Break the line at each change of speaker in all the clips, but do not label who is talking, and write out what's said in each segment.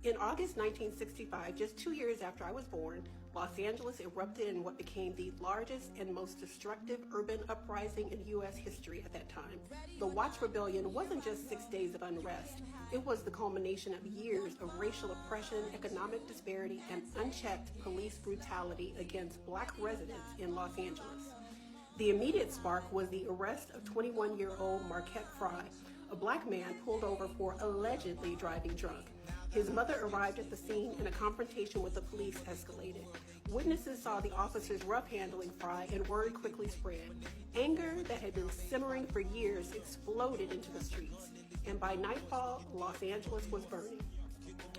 In August 1965, just 2 years after I was born, Los Angeles erupted in what became the largest and most destructive urban uprising in U.S. history at that time. The Watts Rebellion wasn't just 6 days of unrest. It was the culmination of years of racial oppression, economic disparity, and unchecked police brutality against Black residents in Los Angeles. The immediate spark was the arrest of 21-year-old Marquette Fry, a Black man pulled over for allegedly driving drunk. His mother arrived at the scene and a confrontation with the police escalated. Witnesses saw the officers rough-handling Fry and word quickly spread. Anger that had been simmering for years exploded into the streets, and by nightfall, Los Angeles was burning.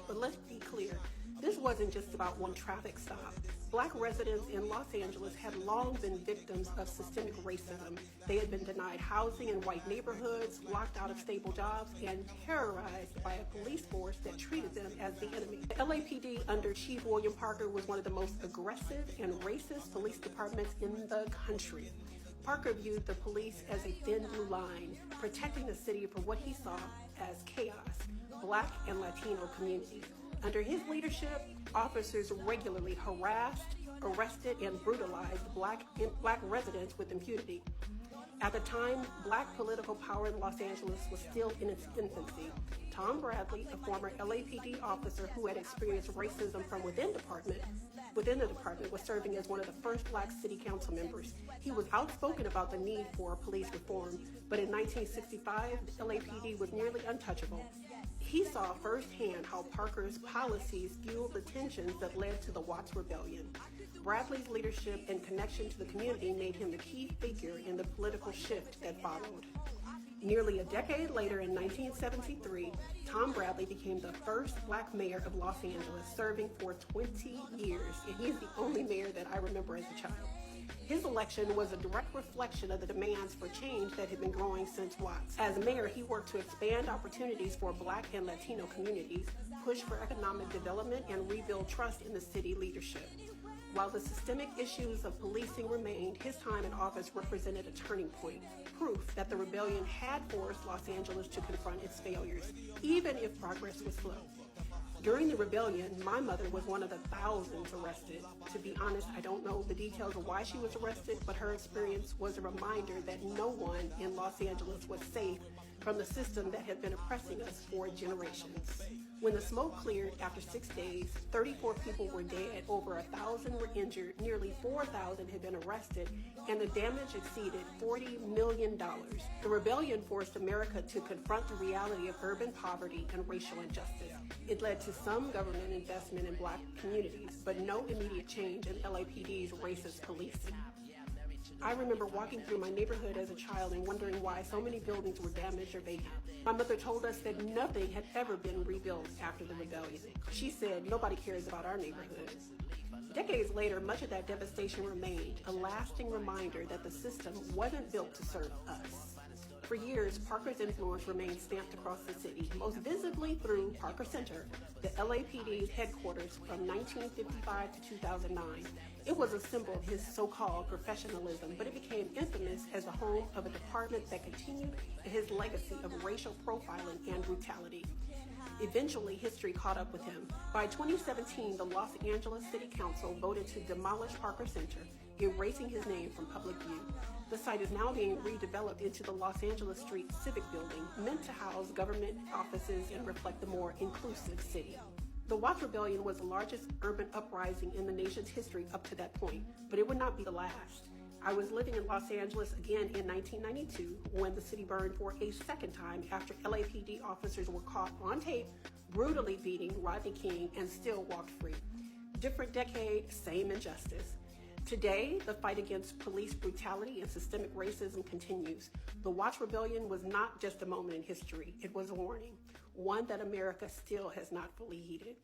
But let's be clear, this wasn't just about one traffic stop. Black residents in Los Angeles had long been victims of systemic racism. They had been denied housing in white neighborhoods, locked out of stable jobs, and terrorized by a police force that treated them as the enemy. The LAPD under Chief William Parker was one of the most aggressive and racist police departments in the country. Parker viewed the police as a thin blue line, protecting the city from what he saw as chaos, Black and Latino communities. Under his leadership, officers regularly harassed, arrested, and brutalized Black residents with impunity. At the time, Black political power in Los Angeles was still in its infancy. Tom Bradley, a former LAPD officer who had experienced racism from within the department, was serving as one of the first Black city council members. He was outspoken about the need for police reform, but in 1965, the LAPD was nearly untouchable. He saw firsthand how Parker's policies fueled the tensions that led to the Watts Rebellion. Bradley's leadership and connection to the community made him the key figure in the political shift that followed. Nearly a decade later, in 1973, Tom Bradley became the first Black mayor of Los Angeles, serving for 20 years, and he's the only mayor that I remember as a child. His election was a direct reflection of the demands for change that had been growing since Watts. As mayor, he worked to expand opportunities for Black and Latino communities, push for economic development, and rebuild trust in the city leadership. While the systemic issues of policing remained, his time in office represented a turning point, proof that the rebellion had forced Los Angeles to confront its failures, even if progress was slow. During the rebellion, my mother was one of the thousands arrested. To be honest, I don't know the details of why she was arrested, but her experience was a reminder that no one in Los Angeles was safe from the system that had been oppressing us for generations. When the smoke cleared after 6 days, 34 people were dead, over 1,000 were injured, nearly 4,000 had been arrested, and the damage exceeded $40 million. The rebellion forced America to confront the reality of urban poverty and racial injustice. It led to some government investment in Black communities, but no immediate change in LAPD's racist policing. I remember walking through my neighborhood as a child and wondering why so many buildings were damaged or vacant. My mother told us that nothing had ever been rebuilt after the rebellion. She said, "Nobody cares about our neighborhood." Decades later, much of that devastation remained, a lasting reminder that the system wasn't built to serve us. For years, Parker's influence remained stamped across the city, most visibly through Parker Center, the LAPD's headquarters from 1955 to 2009. It was a symbol of his so-called professionalism, but it became infamous as the home of a department that continued his legacy of racial profiling and brutality. Eventually, history caught up with him. By 2017, the Los Angeles City Council voted to demolish Parker Center, erasing his name from public view. The site is now being redeveloped into the Los Angeles Street Civic Building, meant to house government offices and reflect a more inclusive city. The Watts Rebellion was the largest urban uprising in the nation's history up to that point, but it would not be the last. I was living in Los Angeles again in 1992 when the city burned for a second time after LAPD officers were caught on tape brutally beating Rodney King and still walked free. Different decade, same injustice. Today, the fight against police brutality and systemic racism continues. The Watts Rebellion was not just a moment in history, it was a warning, one that America still has not fully heeded.